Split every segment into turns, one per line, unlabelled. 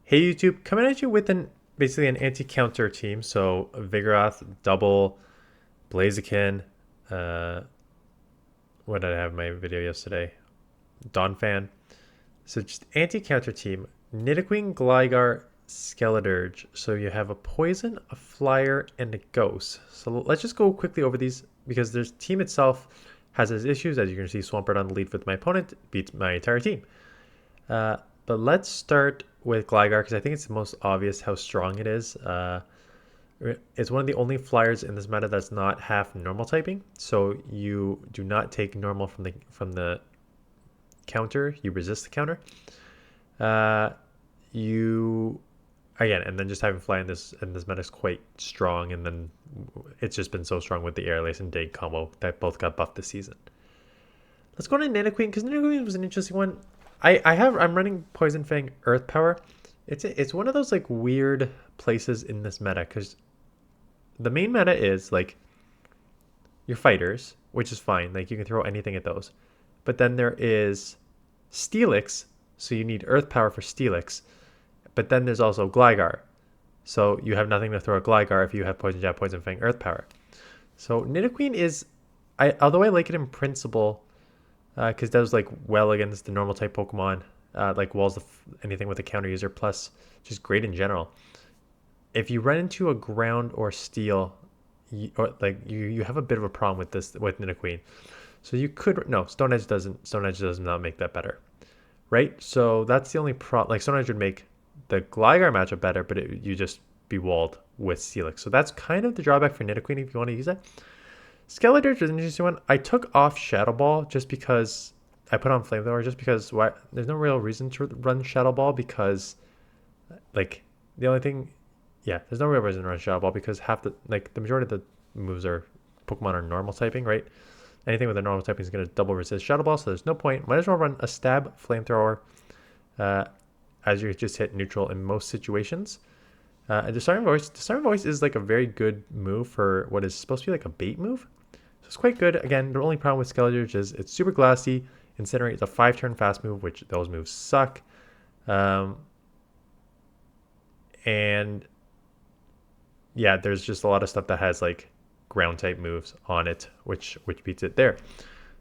Hey YouTube, coming at you with basically an anti-counter team. So Vigoroth, double, BLAZIKEN, uh, what did I have in my video yesterday? Donphan. So just anti-counter team. Nidoqueen, Gligar, Skeledirge. So you have a poison, a flyer, and a ghost. So let's just go quickly over these because their team itself has its issues. As you can see, Swampert on the lead with my opponent beats my entire team. Uh, but let's start with Gligar because I think it's the most obvious how strong it is. It's one of the only flyers in this meta that's not half normal typing. So you do not take normal from the counter. You resist the counter. Uh, you again, and then just having fly in this meta is quite strong. And then it's just been so strong with the Airlace and Dig combo that both got buffed this season. Let's go to Nidoqueen because Nidoqueen was an interesting one. I'm running Poison Fang Earth Power. It's one of those like weird places in this meta because the main meta is like your fighters, which is fine. Like you can throw anything at those. But then there is Steelix, so you need Earth Power for Steelix. But then there's also Gligar. So you have nothing to throw at Gligar if you have Poison Jab, Poison Fang, Earth Power. So Nidoqueen is although I like it in principle, because it does like well against the normal type Pokemon, like walls anything with a counter user, plus just great in general. If you run into a ground or steel, you have a bit of a problem with this with Nidoqueen. So you could no Stone Edge does not make that better, right? So that's the only problem. Like Stone Edge would make the Gligar matchup better, but you just be walled with Steelix. So that's kind of the drawback for Nidoqueen if you want to use it. Skeledirge is an interesting one. I took off Shadow Ball just because I put on Flamethrower just because there's no real reason to run Shadow Ball because like the only thing there's no real reason to run Shadow Ball because the majority of the moves are Pokemon are normal typing, right? Anything with a normal typing is going to double resist Shadow Ball, so there's no point. Might as well run a Stab Flamethrower as you just hit neutral in most situations. And Disarming Voice is like a very good move for what is supposed to be like a bait move. So it's quite good. Again, the only problem with Skeledirge is it's super glassy. Incinerate is a 5-turn fast move, which those moves suck. And yeah, there's just a lot of stuff that has like ground type moves on it, which beats it there.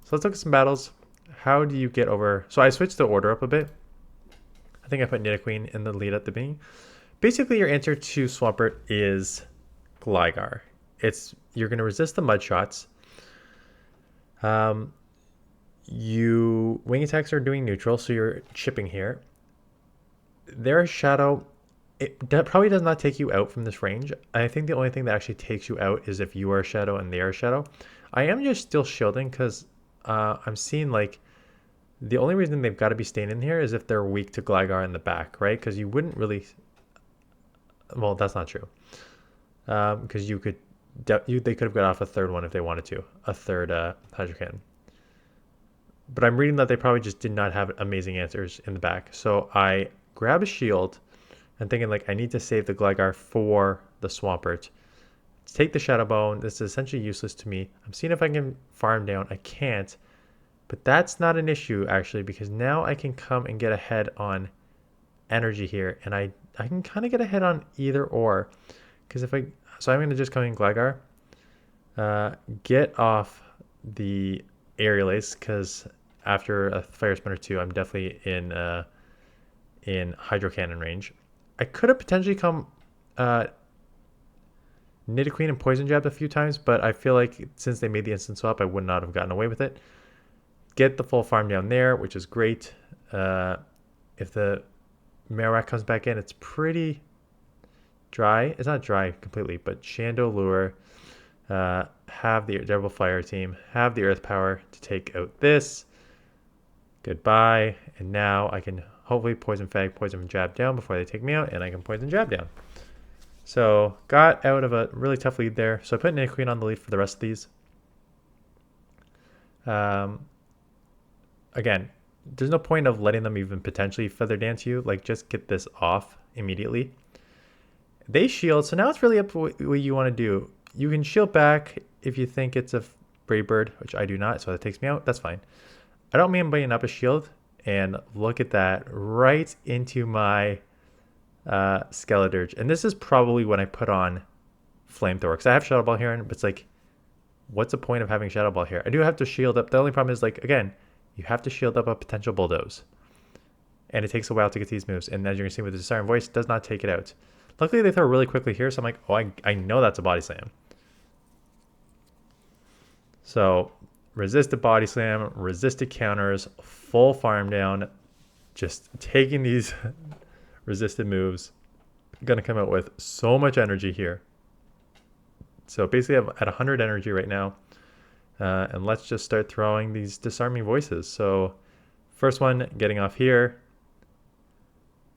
So let's look at some battles. How do you get over? So I switched the order up a bit. I think I put Nidoqueen in the lead at the beginning. Basically, your answer to Swampert is Gligar. You're going to resist the mud shots. Wing attacks are doing neutral, so you're chipping here. Their Shadow, that probably does not take you out from this range. I think the only thing that actually takes you out is if you are Shadow and they are Shadow. I am just still shielding because I'm seeing like the only reason they've got to be staying in here is if they're weak to Gligar in the back, right? Because you wouldn't really. Well, that's not true. Because they could have got off a third one if they wanted to, a third Hydro Cannon. But I'm reading that they probably just did not have amazing answers in the back. So I grab a shield and thinking like I need to save the Gligar for the Swampert. Take the Shadow Bone. This is essentially useless to me. I'm seeing if I can farm down. I can't. But that's not an issue actually because now I can come and get ahead on energy here, and I can kind of get ahead on either or, because I'm going to just come in Gligar, get off the Airlace, because after a Fire Spin or two, I'm definitely in Hydro Cannon range. I could have potentially come Nidoqueen and Poison Jabbed a few times, but I feel like since they made the instant swap, I would not have gotten away with it. Get the full farm down there, which is great. If the Marowak comes back in, it's pretty dry. It's not dry completely, but Chandelure, have the Double Fire team, have the Earth Power to take out this. Goodbye. And now I can hopefully Poison Fang, Poison Jab down before they take me out, and I can Poison Jab down. So got out of a really tough lead there. So I put Nidoqueen on the lead for the rest of these. Again, there's no point of letting them even potentially feather dance you. Like, just get this off immediately. They shield, so now it's really up to what you want to do. You can shield back if you think it's a Brave Bird, which I do not, so that takes me out. That's fine. I don't mean bringing up a shield, and look at that. Right into my Skeledirge. And this is probably when I put on Flamethrower, because I have Shadow Ball here, but it's like, what's the point of having Shadow Ball here? I do have to shield up. The only problem is, like, again, you have to shield up a potential Bulldoze. And it takes a while to get these moves. And as you can see with the Disarming Voice, it does not take it out. Luckily, they throw really quickly here, so I'm like, oh, I know that's a Body Slam. So, resisted Body Slam, resisted counters, full farm down, just taking these resisted moves. Going to come out with so much energy here. So basically I'm at 100 energy right now. And let's just start throwing these Disarming Voices. So first one getting off here.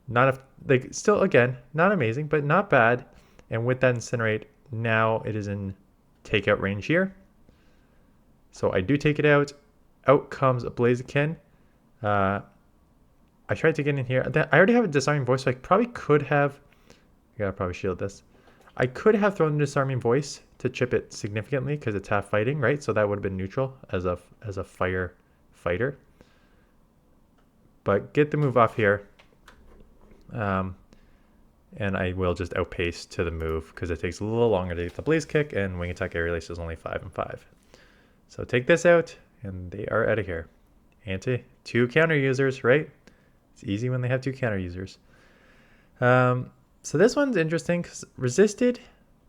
Like, still, again, not amazing, but not bad. And with that Incinerate, now it is in takeout range here. So I do take it out. Out comes a Blaziken. I tried to get in here. I already have a Disarming Voice, so I probably could have... I gotta probably shield this. I could have thrown the Disarming Voice to chip it significantly because it's half fighting, right? So that would have been neutral as a fire fighter. But get the move off here. And I will just outpace to the move because it takes a little longer to get the Blaze Kick, and Wing Attack Air Release is only 5 and 5. So take this out, and they are out of here. Two counter users, right? It's easy when they have two counter users. So this one's interesting because resisted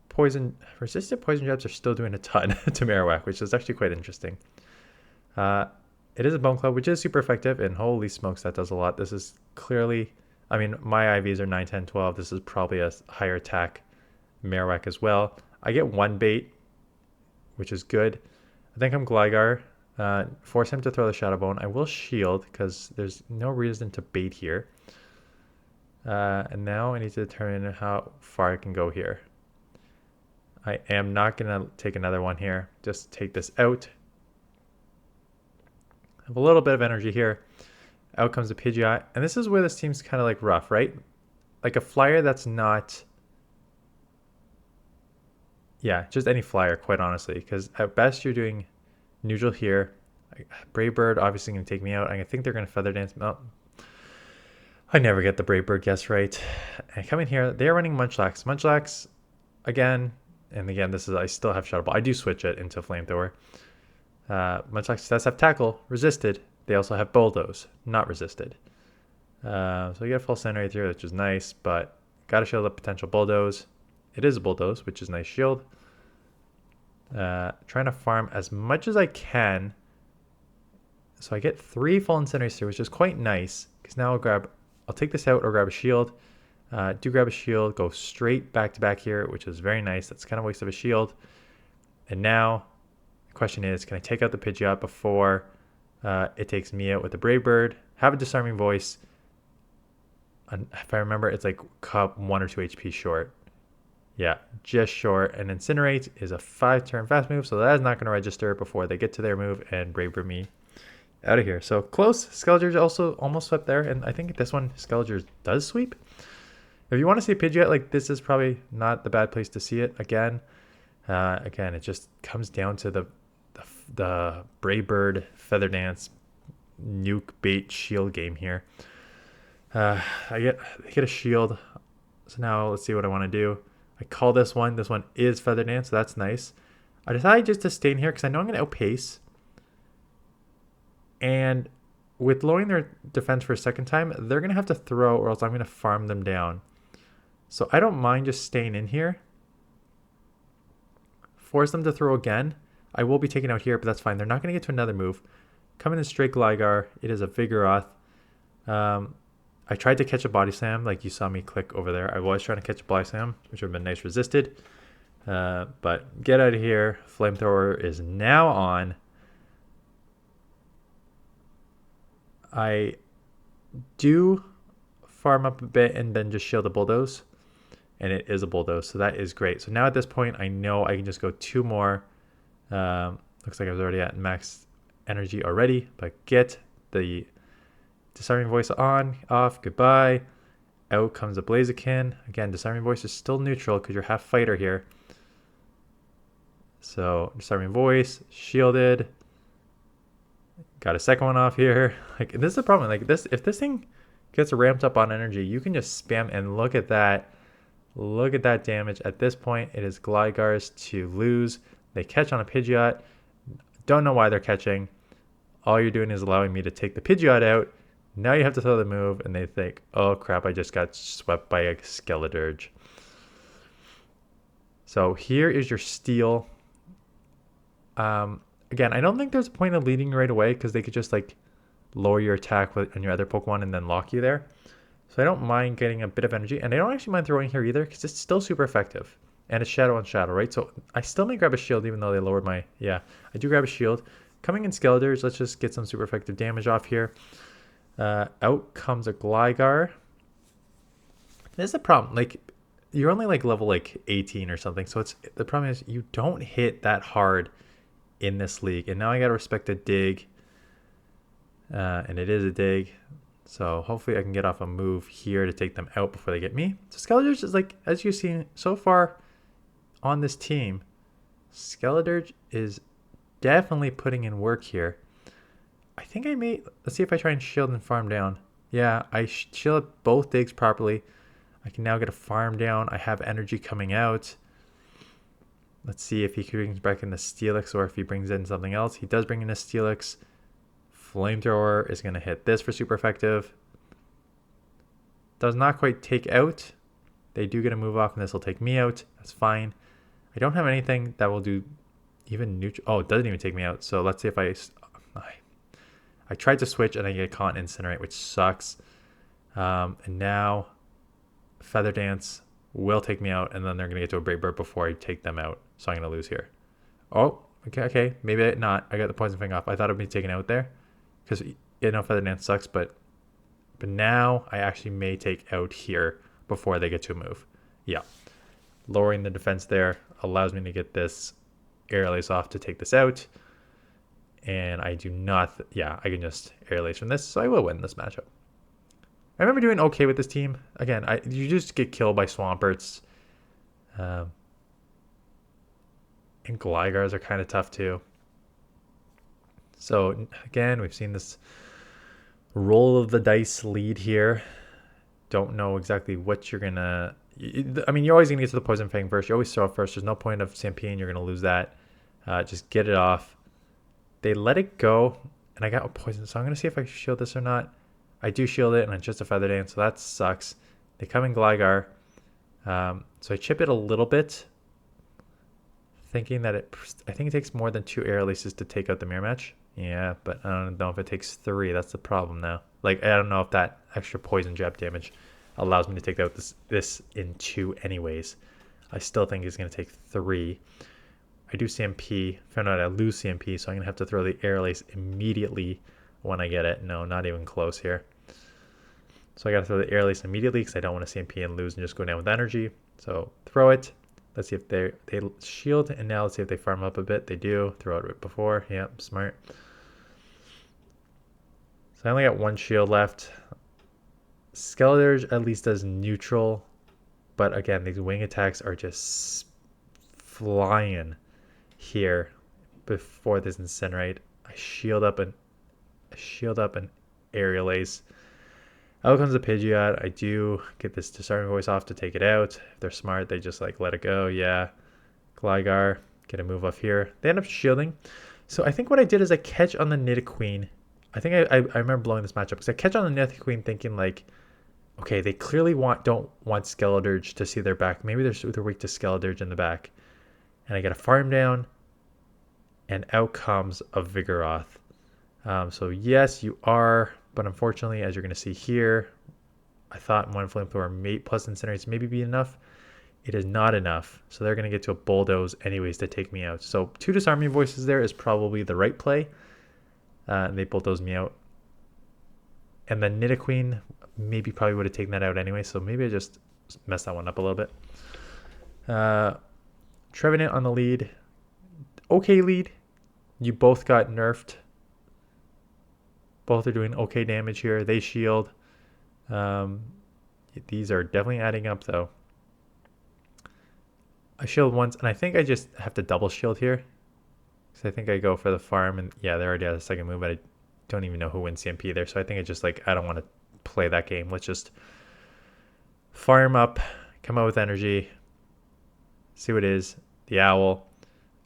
poison jabs are still doing a ton to Marowak, which is actually quite interesting. It is a Bone Club, which is super effective, and holy smokes, that does a lot. This is clearly, I mean, my IVs are 9, 10, 12. This is probably a higher attack Marowak as well. I get one bait, which is good. I think I'm Gligar. Force him to throw the Shadow Bone. I will shield because there's no reason to bait here. And now I need to determine how far I can go here. I am not going to take another one here. Just take this out. Have a little bit of energy here. Out comes the Pidgeot. And this is where this team's kind of like rough, right? Like a flyer that's not... Yeah, just any flyer, quite honestly. Because at best you're doing neutral here. Brave Bird obviously going to take me out. I think they're going to Feather Dance. Oh, I never get the Brave Bird guess right. And come in here. They're running Munchlax. Munchlax, again, and again, this is, I still have Shadow Ball. I do switch it into Flamethrower. Munchlax does have Tackle, resisted. They also have Bulldoze, not resisted. So you get a full center right here, which is nice, but got to shield up potential Bulldoze. It is a Bulldoze, which is nice shield. Trying to farm as much as I can. So I get 3 full Incinerators here, which is quite nice. Because now I'll take this out or grab a shield. Do grab a shield, go straight back to back here, which is very nice. That's kind of a waste of a shield. And now the question is, can I take out the Pidgeot before it takes me out with the Brave Bird? Have a Disarming Voice. And if I remember, it's like 1 or 2 HP short. Yeah, just short. And Incinerate is a 5-turn fast move, so that is not going to register before they get to their move and Brave Bird me out of here. So close. Skeledirge also almost swept there, and I think this one Skeledirge does sweep. If you want to see Pidgeot, like, this is probably not the bad place to see it. Again, it just comes down to the Brave Bird, Feather Dance, Nuke, Bait, Shield game here. I get a shield. So now let's see what I want to do. I call this one. This one is Feather Dance, so that's nice. I decided just to stay in here because I know I'm going to outpace. And with lowering their defense for a second time, they're going to have to throw or else I'm going to farm them down. So I don't mind just staying in here. Force them to throw again. I will be taken out here, but that's fine. They're not going to get to another move. Coming in straight Gligar. It is a Vigoroth. I tried to catch a Body Slam, like you saw me click over there. I was trying to catch a Body Slam, which would have been nice resisted. But get out of here. Flamethrower is now on. I do farm up a bit and then just shield the Bulldoze. And it is a Bulldoze, so that is great. So now at this point, I know I can just go 2 more. Looks like I was already at max energy already. But get the Disarming Voice on, off, goodbye. Out comes a Blaziken. Again, Disarming Voice is still neutral because you're half fighter here. So Disarming Voice, shielded. Got a second one off here. Like, this is the problem. Like, this, if this thing gets ramped up on energy, you can just spam, and look at that. Look at that damage. At this point, it is Gligar's to lose. They catch on a Pidgeot. Don't know why they're catching. All you're doing is allowing me to take the Pidgeot out. Now you have to throw the move, and they think, oh crap, I just got swept by a Skeledirge. So here is your steal. Again, I don't think there's a point of leading right away because they could just like lower your attack on your other Pokemon and then lock you there. So I don't mind getting a bit of energy, and I don't actually mind throwing here either because it's still super effective. And it's Shadow on Shadow, right? So I still may grab a shield even though they lowered my... Yeah, I do grab a shield. Coming in Skeledirge, let's just get some super effective damage off here. Out comes a Gligar. There's a problem. Like, you're only like level like 18 or something. So the problem is you don't hit that hard in this league. And now I got to respect a dig. And it is a dig. So hopefully I can get off a move here to take them out before they get me. So Skeledirge is like, as you've seen so far on this team, Skeledirge is definitely putting in work here. I think I may, let's see if I try and shield and farm down. Yeah, I shielded both digs properly. I can now get a farm down. I have energy coming out. Let's see if he brings back in the Steelix or if he brings in something else. He does bring in a Steelix. Flamethrower is going to hit this for super effective. Does not quite take out. They do get a move off, and this will take me out. That's fine. I don't have anything that will do even neutral. Oh, it doesn't even take me out. So let's see if I tried to switch, and I get caught in Incinerate, which sucks. And now Feather Dance will take me out, and then they're going to get to a Brave Bird before I take them out. So I'm going to lose here. Oh, okay. Maybe not. I got the Poison Fang off. I thought I'd be taken out there. Because, you know, Feather Dance sucks, but now I actually may take out here before they get to a move. Yeah. Lowering the defense there allows me to get this Air Lace off to take this out. And I do not... Yeah, I can just Air Lace from this, so I will win this matchup. I remember doing okay with this team. Again, you just get killed by Swamperts. And Gligars are kind of tough too. So, again, we've seen this roll of the dice lead here. Don't know exactly what you're going to... I mean, you're always going to get to the Poison Fang first. You always throw it first. There's no point of Stampede. You're going to lose that. Just get it off. They let it go, and I got a Poison. So I'm going to see if I shield this or not. I do shield it, and it's just a Feather Dance, so that sucks. They come in Gligar. So I chip it a little bit, thinking that I think it takes more than 2 Air Laces to take out the Mirror Match. Yeah, but I don't know if it takes 3. That's the problem now. Like, I don't know if that extra poison jab damage allows me to take out this in 2 anyways. I still think it's going to take 3. I do CMP. Found out I lose CMP, so I'm going to have to throw the Air Lace immediately when I get it. No, not even close here. So I got to throw the Air Lace immediately because I don't want to CMP and lose and just go down with energy. So throw it. Let's see if they shield, and now let's see if they farm up a bit. They do. Throw it right before. Yep, smart. So I only got 1 shield left. Skeledirge at least does neutral. But again, these wing attacks are just flying here before this Incinerate. I shield up an Aerial Ace. Out comes the Pidgeot. I do get this Disarming Voice off to take it out. If they're smart, they just like let it go. Yeah. Gligar, get a move off here. They end up shielding. So I think what I did is I catch on the Nidoqueen. I think I remember blowing this matchup because I catch on the Nidoqueen thinking like, okay, they clearly don't want Skeledirge to see their back. Maybe they're weak to Skeledirge in the back. And I get a farm down, and out comes a Vigoroth. So yes, you are, but unfortunately, as you're going to see here, I thought 1 Flamethrower plus Incinerates maybe be enough. It is not enough, so they're going to get to a Bulldoze anyways to take me out. So 2 Disarming Voices there is probably the right play. And they Bulldoze me out. And then Nidoqueen maybe probably would have taken that out anyway, so maybe I just messed that one up a little bit. Trevenant on the lead. Okay lead. You both got nerfed. Both are doing okay damage here. They shield. These are definitely adding up though. I shield once, and I think I just have to double shield here. Because I think I go for the farm, and yeah, they already had a second move, but I don't even know who wins CMP there. So I think I just like, I don't want to play that game. Let's just fire him up, come out with energy, see what it is. The owl.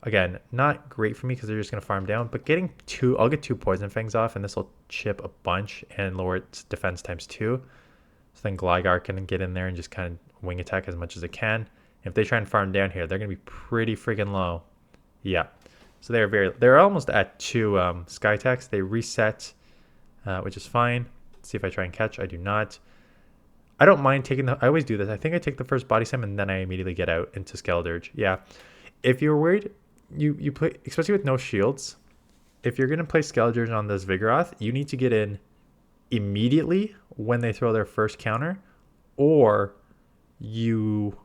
Again, not great for me because they're just going to farm down, but getting two, I'll get 2 Poison Fangs off, and this will chip a bunch and lower its defense times 2. So then Gligar can get in there and just kind of wing attack as much as it can. If they try and farm down here, they're going to be pretty freaking low. Yeah. So they're almost at 2 Sky Attacks. They reset, which is fine. Let's see if I try and catch. I do not. I don't mind taking I always do this. I think I take the first Body Slam and then I immediately get out into Skeledirge. Yeah. If you're worried, you play, especially with no shields, if you're going to play Skeledirge on this Vigoroth, you need to get in immediately when they throw their first counter, or you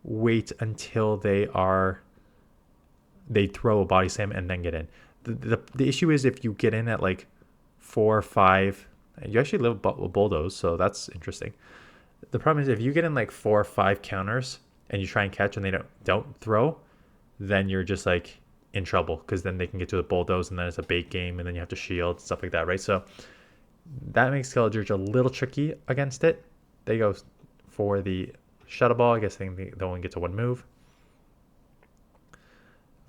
wait until they throw a Body Slam and then get in. The issue is if you get in at like 4 or 5, you actually live with Bulldoze, so that's interesting. The problem is if you get in like 4 or 5 counters and you try and catch and they don't throw, then you're just like in trouble, because then they can get to the Bulldoze and then it's a bait game and then you have to shield, stuff like that, right? So that makes Skeledirge a little tricky against it. They go for the Shuttle Ball. I guess they only get to 1 move.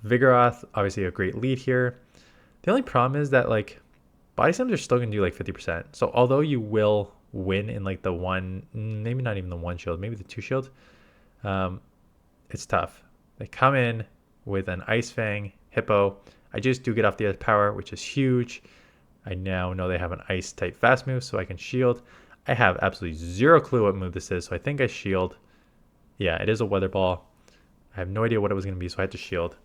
Vigoroth, obviously a great lead here. The only problem is that like Body Slams are still going to do like 50%. So although you will win in like the 1, maybe not even the 1 shield, maybe the 2 shield, it's tough. They come in with an Ice Fang, Hippo. I just do get off the Earth Power, which is huge. I now know they have an Ice type fast move, so I can shield. I have absolutely 0 clue what move this is, so I think I shield. Yeah, it is a Weather Ball. I have no idea what it was going to be, so I had to shield.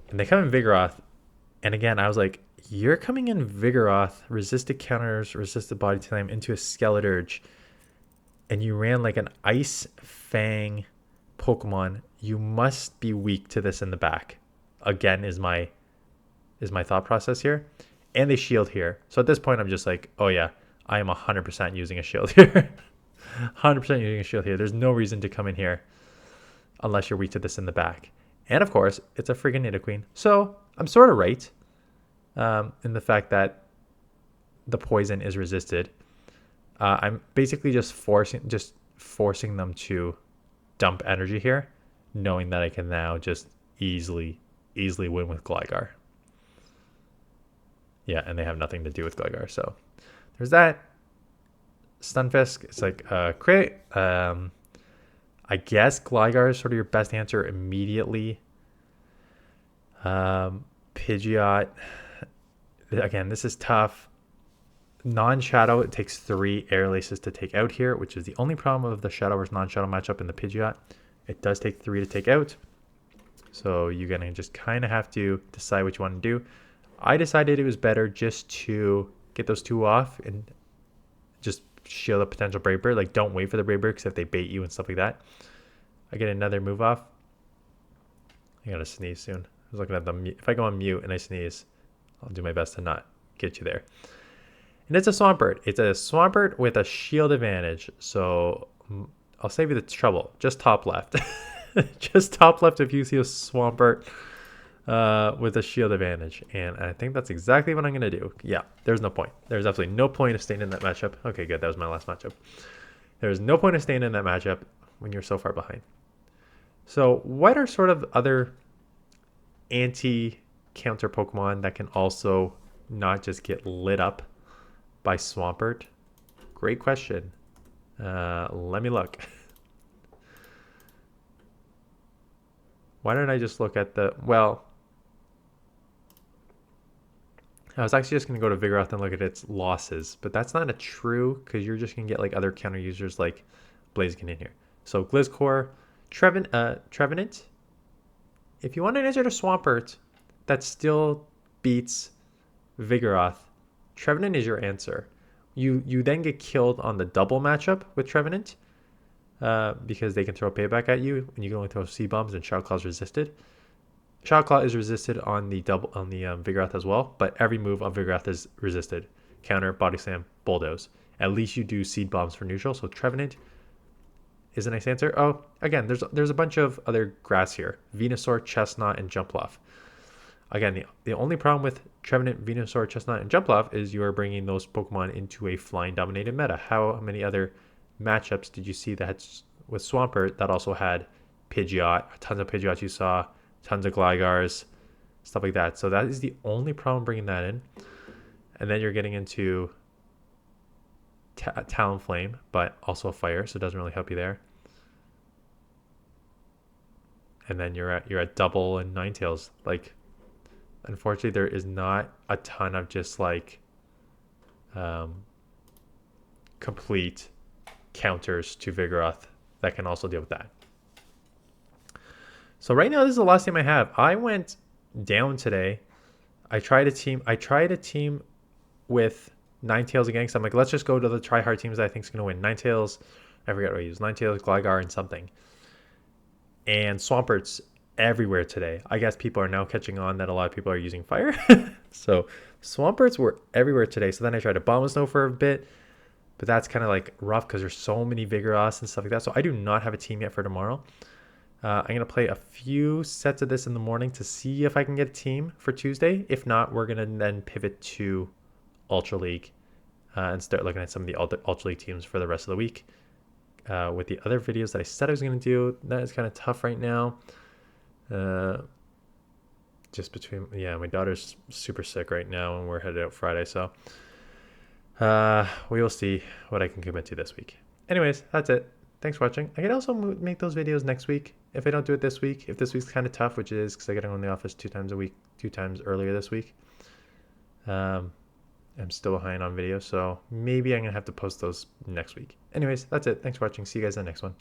And they come in Vigoroth, and again, I was like, you're coming in Vigoroth, resisted counters, resisted body slam into a Skeledirge, and you ran like an Ice Fang Pokemon. You must be weak to this in the back. Again, is my thought process here. And they shield here. So at this point, I'm just like, oh yeah, I am 100% using a shield here. 100% using a shield here. There's no reason to come in here unless you're weak to this in the back. And of course, it's a friggin' Nidoqueen. So I'm sort of right in the fact that the poison is resisted. I'm basically just forcing them to dump energy here, knowing that I can now just easily win with Gligar. Yeah, and they have nothing to do with Gligar, so there's that. Stunfisk, it's like crit. I guess Gligar is sort of your best answer immediately. Pidgeot, again, this is tough. Non-Shadow, it takes 3 Air Laces to take out here, which is the only problem of the Shadow versus non-Shadow matchup in the Pidgeot. It does take 3 to take out. So you're going to just kind of have to decide what you want to do. I decided it was better just to get those 2 off and just shield a potential Brave Bird. Like, don't wait for the Brave Bird, because if they bait you and stuff like that. I get another move off. I got to sneeze soon. I was looking at the if I go on mute and I sneeze, I'll do my best to not get you there. And it's a Swampert. It's a Swampert with a shield advantage. So I'll save you the trouble. Just top left. Just top left if you see a Swampert with a shield advantage. And I think that's exactly what I'm going to do. Yeah, there's no point. There's absolutely no point of staying in that matchup. Okay, good. That was my last matchup. There's no point of staying in that matchup when you're so far behind. So what are sort of other anti-counter Pokemon that can also not just get lit up by Swampert? Great question. Let me look. Why don't I just look at the... Well, I was actually just going to go to Vigoroth and look at its losses, but that's not a true, because you're just going to get like other counter users like Blaziken in here. So Gliscor, Trevenant. If you want an answer to Swampert that still beats Vigoroth, Trevenant is your answer. You then get killed on the double matchup with Trevenant because they can throw payback at you, and you can only throw C-bombs, and Shadow Claw is resisted. Shadow Claw is resisted on the Vigoroth as well, but every move on Vigoroth is resisted. Counter, Body Slam, Bulldoze. At least you do Seed Bombs for neutral, so Trevenant is a nice answer. Oh, again, there's a bunch of other grass here. Venusaur, Chestnut, and Jumpluff. Again, the only problem with Trevenant, Venusaur, Chestnut, and Jumpluff is you are bringing those Pokemon into a flying-dominated meta. How many other matchups did you see that with Swampert that also had Pidgeot, tons of Pidgeots you saw, tons of Glygars, stuff like that. So that is the only problem bringing that in. And then you're getting into Talonflame, but also Fire, so it doesn't really help you there. And then you're at Double and Ninetales. Like, unfortunately, there is not a ton of just like complete counters to Vigoroth that can also deal with that. So right now, this is the last team I have. I went down today. I tried a team with Ninetales again, because I'm like, let's just go to the try-hard teams that I think is going to win. Ninetales, I forget what I used. Ninetales, Gligar, and something. And Swampert's everywhere today. I guess people are now catching on that a lot of people are using Fire. So Swamperts were everywhere today. So then I tried to Bomb and Snow for a bit. But that's kind of like rough because there's so many Vigoroths and stuff like that. So I do not have a team yet for tomorrow. I'm going to play a few sets of this in the morning to see if I can get a team for Tuesday. If not, we're going to then pivot to Ultra League and start looking at some of the Ultra League teams for the rest of the week. With the other videos that I said I was going to do, that is kind of tough right now. Just between, my daughter's super sick right now and we're headed out Friday. So we will see what I can commit to this week. Anyways, that's it. Thanks for watching. I could also make those videos next week if I don't do it this week. If this week's kind of tough, which it is because I got to go in the office 2 times a week, 2 times earlier this week. I'm still behind on videos, so maybe I'm going to have to post those next week. Anyways, that's it. Thanks for watching. See you guys in the next one.